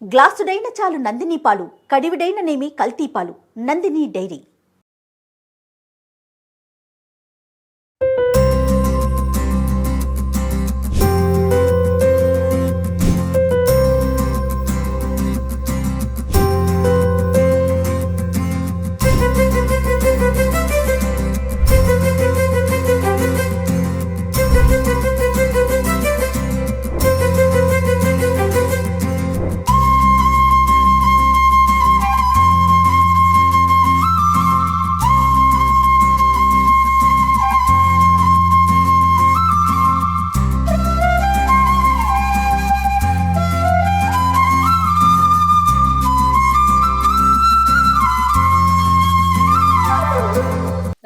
గ్లాసుడైన చాలు నందిని పాలు, కడివిడైన నేమి కల్తీ పాలు. నందిని డైరీ.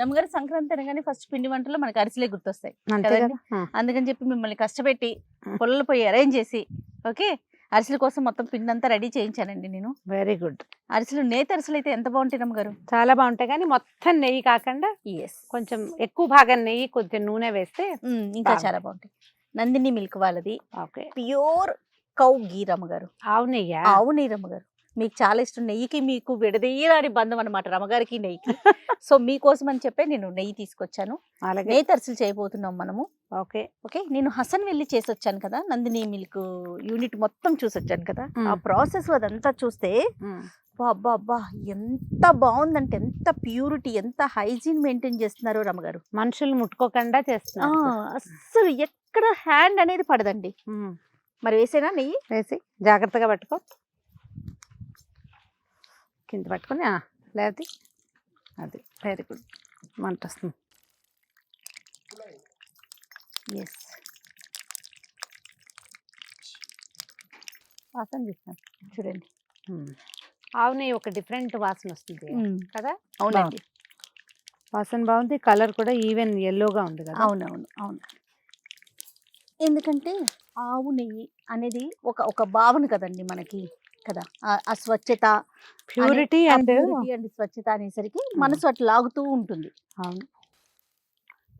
రమ్మగారు సంక్రాంతి అనగానే ఫస్ట్ పిండి వంటలు మనకి అరిసెలే గుర్తొస్తాయి కదండి. అందుకని చెప్పి మిమ్మల్ని కష్టపెట్టి పొల్లలు పోయి అరేంజ్ చేసి ఓకే అరిసెల కోసం మొత్తం పిండి అంతా రెడీ చేయించానండి నేను. Very good. అరిసెలు నేతి అరిసెలు అయితే ఎంత బాగుంటాయి రమ్మగారు. చాలా బాగుంటాయి కానీ మొత్తం నెయ్యి కాకుండా కొంచెం ఎక్కువ భాగం నెయ్యి కొంచెం నూనె వేస్తే ఇంకా చాలా బాగుంటాయి. నందిని మిల్క్ వాళ్ళది ప్యూర్ కౌ గీ రమ్మగారు. ఆవు నెయ్యి. ఆవు నెయ్యి రమ్మగారు. మీకు చాలా ఇష్టం. నెయ్యికి మీకు విడదీయరాని బంధం అనమాట రమ్మగారికి నెయ్యికి. సో మీకోసం అని చెప్పి నేను నెయ్యి తీసుకొచ్చాను. నేతి అరిసెలు చేయబోతున్నాం మనము. Okay okay. నేను హసన్ వెళ్ళి చేసి వచ్చాను కదా, నందిని మిల్క్ యూనిట్ మొత్తం చూసి వచ్చాను కదా. ఆ ప్రాసెస్ అదంతా చూస్తే అబ్బా అబ్బా ఎంత బాగుందంటే, ఎంత ప్యూరిటీ, ఎంత హైజీన్ మెయింటైన్ చేస్తున్నారు రమ్మగారు. మనుషులు ముట్టుకోకుండా చేస్తున్నారు. అస్సలు ఎక్కడ హ్యాండ్ అనేది పడదండి. మరి వేసేనా నెయ్యి? వేసి జాగ్రత్తగా పట్టుకో, కింద పట్టుకొని లేకపోతే అది వెరీ గుడ్. మంట వస్తుంది. ఎస్ వాసన చూస్తాను చూడండి. ఆవునే ఒక డిఫరెంట్ వాసన వస్తుంది కదా. అవునండి, వాసన బాగుంది. కలర్ కూడా ఈవెన్ ఎల్లోగా ఉంది కదా. అవునవును అవును. ఎందుకంటే ఆవు నెయ్యి అనేది ఒక భావన కదండి మనకి కదా. ఆ స్వచ్ఛత, ప్యూరిటీ అండ్ స్వచ్ఛత అనేసరికి మనసు అట్లా లాగుతూ ఉంటుంది. అవును.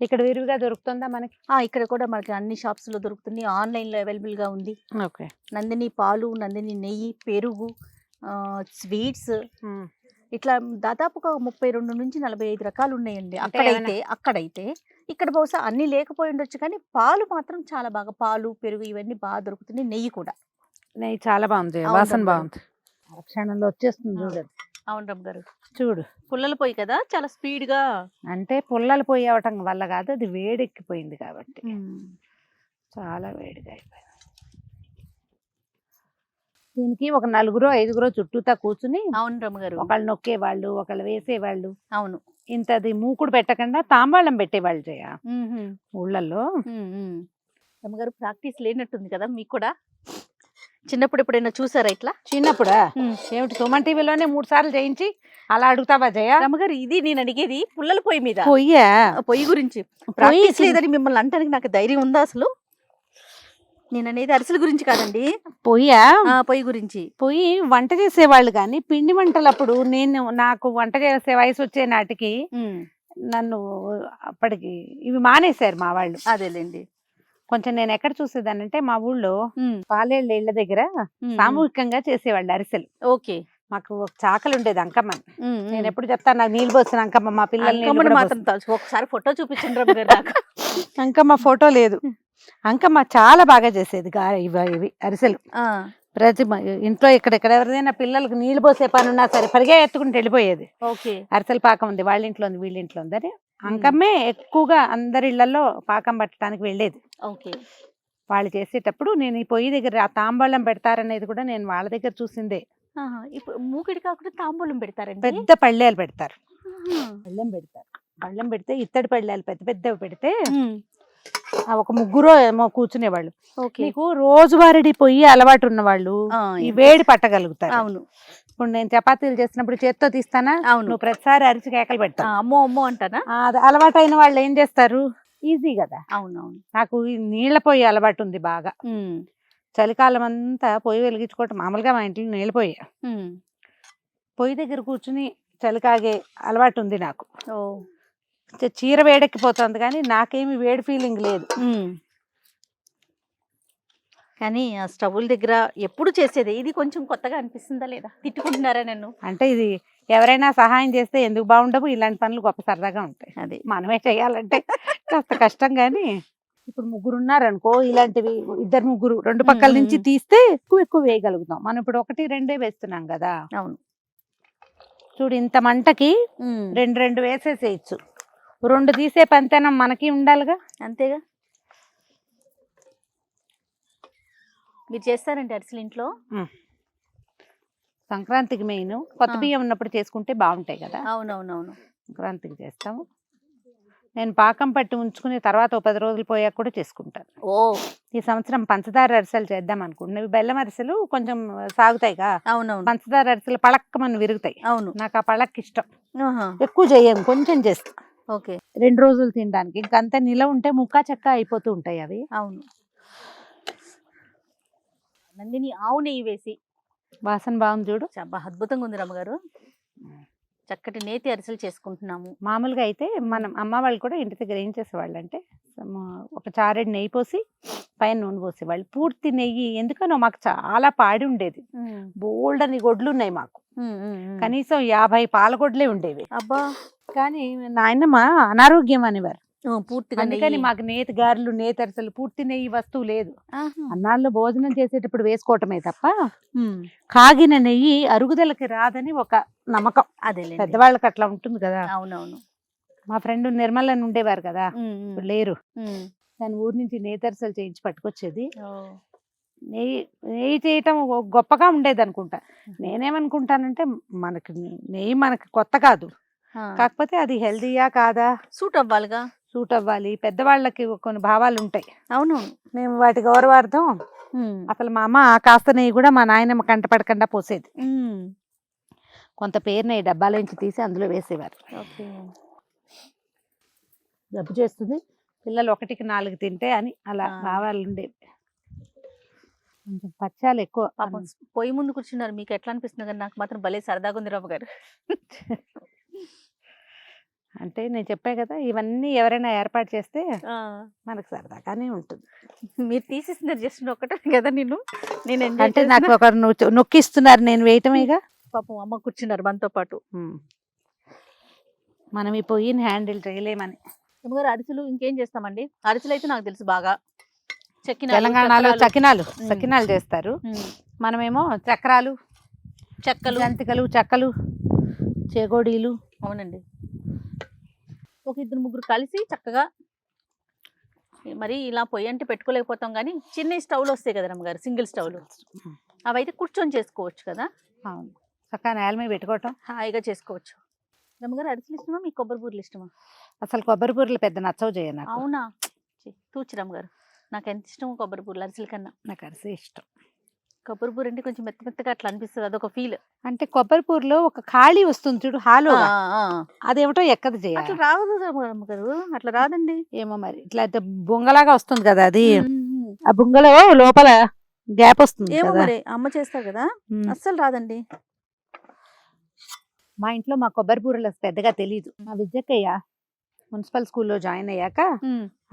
ఇక్కడ విరివిగా దొరుకుతుందా మనకి? ఇక్కడ కూడా మనకి అన్ని షాప్స్ లో దొరుకుతుంది. ఆన్లైన్ లో అవైలబుల్ గా ఉంది. ఓకే. నందిని పాలు, నందిని నెయ్యి, పెరుగు, స్వీట్స్, ఇట్లా దాదాపుగా 32 నుంచి 45 రకాలు ఉన్నాయండి. అక్కడైతే ఇక్కడ బహుశా అన్ని లేకపోయి ఉండొచ్చు కానీ పాలు మాత్రం చాలా బాగా, పాలు పెరుగు ఇవన్నీ బాగా దొరుకుతున్నాయి. నెయ్యి కూడా, నెయ్యి చాలా బాగుంది. వాసన బాగుంది. క్షణంలో వచ్చేస్తుంది చూడండి. అవును రమ్ గారు. చూడు, పుల్లల పొయ్యి కదా, చాలా స్పీడ్ గా. అంటే పుల్లల పొయ్యి అవటం వల్ల కాదు, అది వేడెక్కిపోయింది కాబట్టి చాలా వేడిగా అయిపోయింది. దీనికి ఒక 4-5 చుట్టూతా కూర్చుని, అవును రమ్మ గారు, ఒకళ్ళు నొక్కేవాళ్ళు, ఒకళ్ళు వేసేవాళ్ళు. అవును. ఇంతది మూకుడు పెట్టకుండా తాంబాళం పెట్టేవాళ్ళు చేయ ఊళ్ళల్లో. రమ్మగారు ప్రాక్టీస్ లేనట్టుంది కదా మీకు కూడా. చిన్నప్పుడు ఎప్పుడైనా చూసారా ఇట్లా? చిన్నప్పుడా? ఏమిటి, సుమన్ టీవీలోనే 3 సార్లు చేయించి అలా అడుగుతావా జయ? రమ్మగారు ఇది నేను అడిగేది పుల్లల పొయ్యి మీద. పొయ్యి గురించి ప్రాక్టీస్ లేదని మిమ్మల్ని అంటానికి నాకు ధైర్యం ఉందా అసలు? నేను అనేది అరిసెల గురించి కాదండి. పొయ్యి గురించి. పొయ్యి వంట చేసేవాళ్ళు కానీ పిండి వంటలప్పుడు నాకు వంట చేసే వయసు వచ్చే నాటికి నన్ను అప్పటికి ఇవి మానేశారు మా వాళ్ళు. అదేలేండి. కొంచెం నేను ఎక్కడ చూసేదానంటే మా ఊళ్ళో పాలేళ్ళ ఇళ్ల దగ్గర సామూహికంగా చేసేవాళ్ళు అరిసెలు. ఓకే. మాకు ఒక చాకలి ఉండేది అంకమ్మ. నేను ఎప్పుడు చెప్తాను, నాకు నీళ్ళు పోసిన అంకమ్మ. మా పిల్లల్ని ఒకసారి ఫోటో చూపించండి. అంకమ్మ ఫోటో లేదు. అంకమ్మ చాలా బాగా చేసేది ఇవి అరిసెలు. ప్రతి ఇంట్లో ఇక్కడ ఎవరిదైనా పిల్లలకు నీళ్లు పోసే పని ఉన్నా సరే పరిగా ఎత్తుకుంటూ వెళ్ళిపోయేది. అరిసెల పాకం ఉంది, వాళ్ళ ఇంట్లో ఉంది, వీళ్ళ ఇంట్లో ఉందని అంకమ్మే ఎక్కువగా అందరి ఇళ్లలో పాకం పట్టడానికి వెళ్ళేది. వాళ్ళు చేసేటప్పుడు నేను ఈ పొయ్యి దగ్గర ఆ తాంబూలం పెడతారనేది కూడా నేను వాళ్ళ దగ్గర చూసిందే. ఇప్పుడు మూకిడి కాకుండా తాంబూలం పెడతారండి. పెద్ద పళ్ళేలు పెడతారు. పళ్ళెం పెడితే ఇత్తడి పళ్ళేలు పెద్ద పెద్దవి పెడితే ఒక 3 ఏమో కూర్చునేవాళ్ళు. నీకు రోజువారీ పొయ్యి అలవాటు ఉన్న వాళ్ళు ఈ వేడి పట్టగలుగుతారు. అవును. ఇప్పుడు నేను చపాతీలు చేసినప్పుడు చేత్తో తీస్తానా, నువ్వు ప్రతిసారి అరిచి కేకలు పెడతావు, అమ్మో అమ్మో అంటానా. అది అలవాటు అయిన వాళ్ళు ఏం చేస్తారు, ఈజీ కదా. అవునవును. నాకు ఈ నీళ్ల పొయ్యి అలవాటు ఉంది బాగా. చలికాలం అంతా పొయ్యి వెలిగించుకోవటం మామూలుగా మా ఇంట్లో నీళ్ళ పొయ్యి. పొయ్యి దగ్గర కూర్చుని చలికాగే అలవాటు ఉంది నాకు. చీర వేడెక్కిపోతుంది కానీ నాకేమి వేడి ఫీలింగ్ లేదు. కానీ ఆ స్టవ్ల దగ్గర ఎప్పుడు చేసేది ఇది కొంచెం కొత్తగా అనిపిస్తుందా లేదా? తిట్టుకుంటున్నారా నన్ను? అంటే ఇది ఎవరైనా సహాయం చేస్తే ఎందుకు బాగుండవు, ఇలాంటి పనులు గొప్ప సరదాగా ఉంటాయి. అది మనమే చేయాలంటే కాస్త కష్టం, కానీ ఇప్పుడు ముగ్గురు ఉన్నారనుకో, ఇలాంటివి ఇద్దరు ముగ్గురు రెండు పక్కల నుంచి తీస్తే ఎక్కువ ఎక్కువ వేయగలుగుతాం. మనం ఇప్పుడు 1, 2 వేస్తున్నాం కదా. అవును. చూడు, ఇంత మంటకి 2 వేసేసేయచ్చు. 2 తీసే పంతనం మనకి ఉండాలిగా. అంతేగా. మీరు చేస్తారండి అరిసెలు ఇంట్లో? సంక్రాంతికి మెయిన్ కొత్త బియ్యం ఉన్నప్పుడు చేసుకుంటే బాగుంటాయి కదా. అవునవునవును. సంక్రాంతికి చేస్తాము. నేను పాకం పట్టి ఉంచుకుని తర్వాత 10 రోజులు పోయాక కూడా చేసుకుంటాను. ఓ, ఈ సంవత్సరం పంచదార అరిసెలు చేద్దాం అనుకుంటున్నాను. బెల్లం అరిసెలు కొంచెం సాగుతాయిగా. అవునవును. పంచదార అరిసెలు పళక్కమని విరుగుతాయి. అవును. నాకు ఆ పళక్ ఇష్టం. ఎక్కువ చేయము, కొంచెం చేస్తాం. ఓకే. 2 రోజులు తినడానికి. ఇంకంతా నిలవ ఉంటే ముక్కా చెక్క అయిపోతూ ఉంటాయి అవి. అవును. నందిని ఆవు నెయ్యి వేసి వాసన బాగుంది చూడు. చాలా అద్భుతంగా ఉంది రమ్మగారు. చక్కటి నేతి అరిసెలు చేసుకుంటున్నాము. మామూలుగా అయితే మనం అమ్మ వాళ్ళు కూడా ఇంటి దగ్గర ఏం చేసేవాళ్ళు అంటే ఒక చారెడు నెయ్యి పోసి పైన నూనె పోసేవాళ్ళు. పూర్తి నెయ్యి ఎందుకనో మాకు చాలా పాడి ఉండేది. బోల్డ్ అని గొడ్లు ఉన్నాయి మాకు. కనీసం 50 పాలగొడ్లే ఉండేవి. అబ్బా. కానీ నాయనమ్మ అనారోగ్యం అనేవారు పూర్తిగా. అందుకని మాకు నేతి గారెలు, నేతి అరిసెలు, పూర్తి నెయ్యి వస్తువు లేదు. అన్నాల్లో భోజనం చేసేటప్పుడు వేసుకోవటమే తప్ప కాగిన నెయ్యి అరుగుదలకి రాదని ఒక నమ్మకం. అదే పెద్దవాళ్ళకి అట్లా ఉంటుంది కదా. అవునవును. మా ఫ్రెండ్ నిర్మల్ అని ఉండేవారు కదా, ఇప్పుడు లేరు. దాని ఊరి నుంచి నేతి అరిసెలు చేయించి పట్టుకొచ్చేది. నెయ్యి చేయటం గొప్పగా ఉండేది అనుకుంటా. నేనేమనుకుంటానంటే మనకి నెయ్యి మనకి కొత్త కాదు, కాకపోతే అది హెల్దీయా కాదా, సూట్ అవ్వాలిగా. సూట్ అవ్వాలి. పెద్దవాళ్ళకి కొన్ని భావాలు ఉంటాయి. అవును. మేము వాటి గౌరవార్థం అసలు మా అమ్మ కాస్త నెయ్యి కూడా మా నాయనమ్మ కంట పడకుండా పోసేది. కొంత పేరు నెయ్యి డబ్బాలోంచి తీసి అందులో వేసేవారు. జబ్బు చేస్తుంది, పిల్లలు 1కి 4 తింటే అని అలా భావాలు ఉండేవి. కొంచెం పచ్చాలు ఎక్కువ. పాపం పొయ్యి ముందు కూర్చున్నారు, మీకు ఎట్లా అనిపిస్తుంది? కానీ నాకు మాత్రం భలే సరదాగా ఉంది రవ్వ గారు. అంటే నేను చెప్పా కదా, ఇవన్నీ ఎవరైనా ఏర్పాటు చేస్తే మనకు సరదాగానే ఉంటుంది. మీరు తీసేస్తున్నారు జస్ట్ ఒక్కటే కదా. నేను అంటే నాకు ఒకరు నొక్కిస్తున్నారు, నేను వేయటమేగా. పాపం అమ్మ కూర్చున్నారు మనతో పాటు. మనం ఈ పొయ్యిని హ్యాండిల్ చేయలేమని. అమ్మగారు అరిసెలు ఇంకేం చేస్తామండి? అరిసెలు అయితే నాకు తెలుసు బాగా. తెలంగాణలో సకినాలు చేస్తారు. మనమేమో చక్రాలు, చెక్కలు, జంతికలు, చెక్కలు, చేగోడీలు. అవునండి. ఒక 2-3 కలిసి చక్కగా మరి ఇలా పొయ్యి అంటే పెట్టుకోలేకపోతాం, కానీ చిన్న స్టవ్లు వస్తాయి కదా రమ్మగారు, సింగిల్ స్టవ్లు. అవి అయితే కూర్చొని చేసుకోవచ్చు కదా. అవును, చక్కగా నేల మీద పెట్టుకోవటం, హాయిగా చేసుకోవచ్చు. రమ్మగారు అరిసెలు ఇష్టమా మీకు కొబ్బరి బూరెలు ఇష్టమా? అసలు కొబ్బరి బూరెలు పెద్ద నచ్చవు చేయను. అవునా? తూచి రమ్మగారు, నాకు ఎంత ఇష్టమో కొబ్బరి బూరెలు అరిసెల కన్నా. నాకు అరిసె ఇష్టం. కొబ్బరి బూర అంటే కొంచెం మెత్తగా అట్లా అనిపిస్తుంది, అదొక ఫీల్. అంటే కొబ్బరి బూరలో ఒక ఖాళీ వస్తుంది చూడు, హాలో, అదేమిటో ఎక్కదు చేయాలి. అట్లా రాదు గారు, అట్లా రాదండి. ఏమో మరి, ఇట్లా బొంగలాగా వస్తుంది కదా అది. ఆ బొంగలో లోపల గ్యాప్ వస్తుంది. ఏమో మరి అమ్మ చేస్తారు కదా, అస్సలు రాదండి. మా ఇంట్లో మా కొబ్బరి బూరలు పెద్దగా తెలీదు. మా విద్యకయ్య మున్సిపల్ స్కూల్లో జాయిన్ అయ్యాక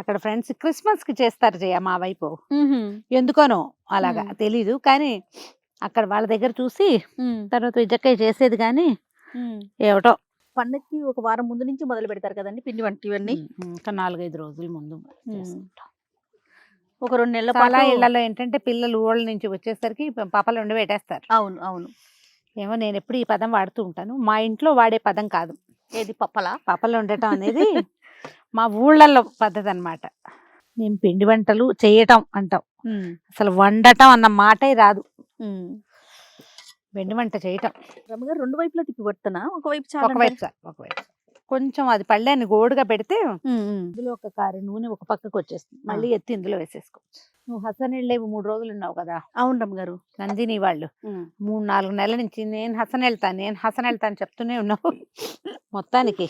అక్కడ ఫ్రెండ్స్ క్రిస్మస్ కి చేస్తారు జయ మా వైపు. ఎందుకనో అలాగా తెలీదు, కానీ అక్కడ వాళ్ళ దగ్గర చూసి తర్వాత విద్యకయ్య చేసేది. కానీ ఏమిటో పండక్కి ఒక వారం ముందు నుంచి మొదలు పెడతారు కదండి పిండి వంట ఇవన్నీ. ఇంకా 4-5 రోజుల ముందు ఒక 2 నెలల పాల ఇళ్లలో ఏంటంటే పిల్లలు ఊళ్ళ నుంచి వచ్చేసరికి పాపలు వండి పెట్టేస్తారు. అవును అవును. ఏమో నేను ఎప్పుడు ఈ పదం వాడుతూ ఉంటాను, మా ఇంట్లో వాడే పదం కాదు. ఏది? పప్పలు ఉండటం అనేది మా ఊళ్ళల్లో పద్ధతి అన్నమాట. మేము పిండి వంటలు చేయటం అంటాం, అసలు వండటం అన్న మాటే రాదు. పిండి వంట చేయటం రమ్మగారు 2 వైపులా తిప్పి పడుతున్నా, ఒకవైపు ఒకవైపు కొంచెం అది పళ్ళని గోడుగా పెడితే ఇందులో ఒక కారు నూనె ఒక పక్కకు వచ్చేస్తుంది, మళ్ళీ ఎత్తి ఇందులో వేసేసుకోవచ్చు. నువ్వు హసనెళ్ళేవి 3 రోజులు ఉన్నావు కదా. అవును రమ్మగారు. నందిని వాళ్ళు 3-4 నెలల నుంచి నేను హసనెళ్తాను చెప్తూనే ఉన్నావు. మొత్తానికి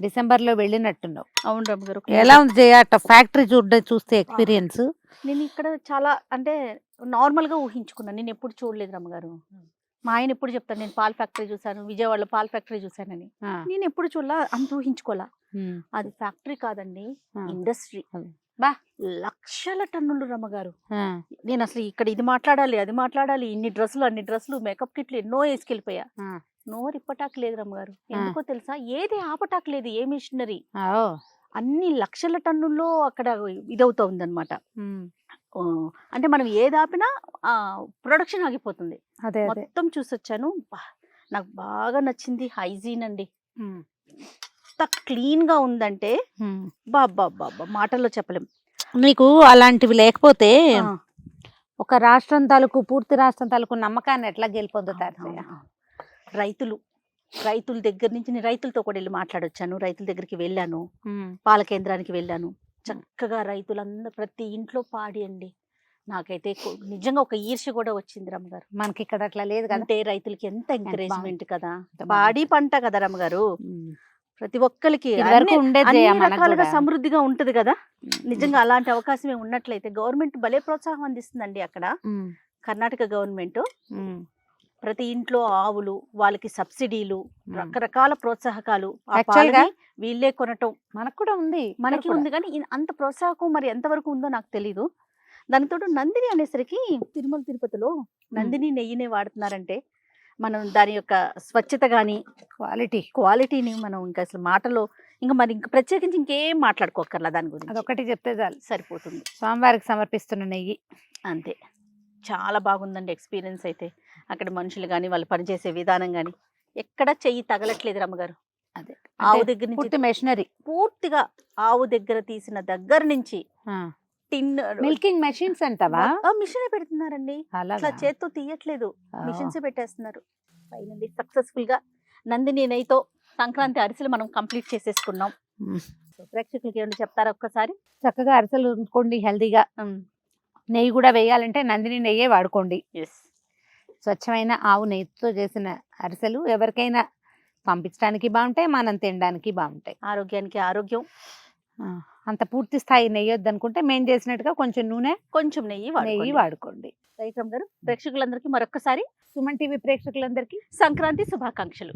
డిసెంబర్ లో వెళ్ళినట్టున్నావు. అవును రమ్మగారు. ఎలా ఉంది జయ ఫ్యాక్టరీ చూస్తే ఎక్స్పీరియన్స్? నేను ఇక్కడ చాలా అంటే నార్మల్ గా ఊహించుకున్నాను, నేను ఎప్పుడు చూడలేదు రమ్మగారు. మా ఆయన ఎప్పుడు చెప్తాను, నేను పాల్ ఫ్యాక్టరీ చూసాను, విజయవాడలో పాల్ ఫ్యాక్టరీ చూసానని. నేను ఎప్పుడు చూడలా, అంత ఊహించుకోలా. అది ఫ్యాక్టరీ కాదండి, ఇండస్ట్రీ. బా. లక్షల టన్నులు రమ్మగారు. ఆ, నేను అసలు ఇక్కడ ఇది మాట్లాడాలి అది మాట్లాడాలి, ఇన్ని డ్రెస్సులు అన్ని డ్రెస్సులు మేకప్ కిట్లు ఎన్నో వేసుకెళ్ళిపోయా. ఆ. నోరు ఇప్పటాకు లేదు రమ్మగారు. ఎందుకో తెలుసా, ఏది ఆపటాకు లేదు, ఏ మిషనరీ. ఓ. అన్ని లక్షల టన్నుల్లో అక్కడ ఇదవుతోంది అనమాట. ఉమ్. అంటే మనం ఏది ఆపినా ప్రొడక్షన్ ఆగిపోతుంది. అదే అదే. మొత్తం చూసొచ్చాను. నాకు బాగా నచ్చింది హైజీన్ అండి. ఉమ్. ఎంత క్లీన్ గా ఉందంటే ఉమ్. బాబా బాబా మాటల్లో చెప్పలేం. నీకు అలాంటివి లేకపోతే ఆ, ఒక రాష్ట్రం తాలూకు పూర్తి రాష్ట్రం తాలూకు నమ్మకాన్ని ఎట్లా గెలుపొందుతారు? అవును. రైతుల దగ్గర నుంచి నేను రైతులతో కూడా వెళ్ళి మాట్లాడొచ్చాను. రైతుల దగ్గరికి వెళ్ళాను, పాల కేంద్రానికి వెళ్ళాను. చక్కగా రైతులందరూ ప్రతి ఇంట్లో పాడి అండి. నాకైతే నిజంగా ఒక ఈర్ష్య కూడా వచ్చింది రమ్మగారు. మనకి ఇక్కడ అట్లా లేదు కదా. అంటే రైతులకి ఎంత ఎంకరేజ్మెంట్ కదా, ఎంత పాడి పంట కదా రమ్మగారు. ప్రతి ఒక్కరికి ఇదివరకు ఉండేది అన్ని మనకు రకాలుగా కూడా. సమృద్ధిగా ఉంటది కదా. నిజంగా అలాంటి అవకాశమే ఉన్నట్లయితే గవర్నమెంట్ భలే ప్రోత్సాహం అందిస్తుందండి అక్కడ. ఉమ్. కర్ణాటక గవర్నమెంట్ ఉమ్. ప్రతి ఇంట్లో ఆవులు, వాళ్ళకి సబ్సిడీలు, రకరకాల ప్రోత్సాహకాలు, ఆ Actual గా పాలని వీళ్ళే కొనటం మనకు కూడా ఉంది, మనకి ఉంది. కానీ అంత ప్రోత్సాహకం మరి ఎంతవరకు ఉందో నాకు తెలీదు. దానితో నందిని అనేసరికి తిరుమల తిరుపతిలో నందిని నెయ్యినే వాడుతున్నారంటే మనం దాని యొక్క స్వచ్ఛత కానీ క్వాలిటీని మనం ఇంకా అసలు మాటలో ఇంకా ప్రత్యేకించి ఇంకేం మాట్లాడుకోకర్లా. దాని గురించి అదొకటి చెప్తే చాలు, సరిపోతుంది. స్వామివారికి సమర్పిస్తున్న నెయ్యి. అంతే. చాలా బాగుందండి ఎక్స్పీరియన్స్ అయితే. అక్కడ మనుషులు కానీ వాళ్ళు పనిచేసే విధానం కానీ ఎక్కడ చెయ్యి తగలట్లేదు రమ్మగారు. అదే ఆవు దగ్గర నుంచి మెషినరీ పూర్తిగా ఆవు దగ్గర తీసిన దగ్గర నుంచి టిన్ మిల్కింగ్ మెషిన్స్ అంటావా? మిషన్ పెడుతున్నారండి. అట్లా చేత్తో తీయట్లేదు, మిషన్స్ పెట్టేస్తున్నారు. ఫైనల్లీ సక్సెస్ఫుల్ గా నందిని నెయ్యితో సంక్రాంతి అరిసెలు మనం కంప్లీట్ చేసేసుకున్నాం. ప్రేక్షకులకి ఏమైనా చెప్తారా ఒక్కసారి? చక్కగా అరిసెలు వండుకోండి హెల్దీగా. నెయ్యి కూడా వేయాలంటే నందిని నెయ్యే వాడుకోండి. స్వచ్ఛమైన ఆవు నెయ్యితో చేసిన అరిసెలు ఎవరికైనా పంపించడానికి బాగుంటాయి, మనం తినడానికి బాగుంటాయి. ఆరోగ్యానికి ఆరోగ్యం. అంత పూర్తి స్థాయి నెయ్యి వద్దనుకుంటే మేము చేసినట్టుగా కొంచెం నూనె, కొంచెం నెయ్యి వాడుకోండి. రైతమ్ గారు, ప్రేక్షకులందరికీ మరొక్కసారి సుమన్ టీవీ ప్రేక్షకులందరికీ సంక్రాంతి శుభాకాంక్షలు.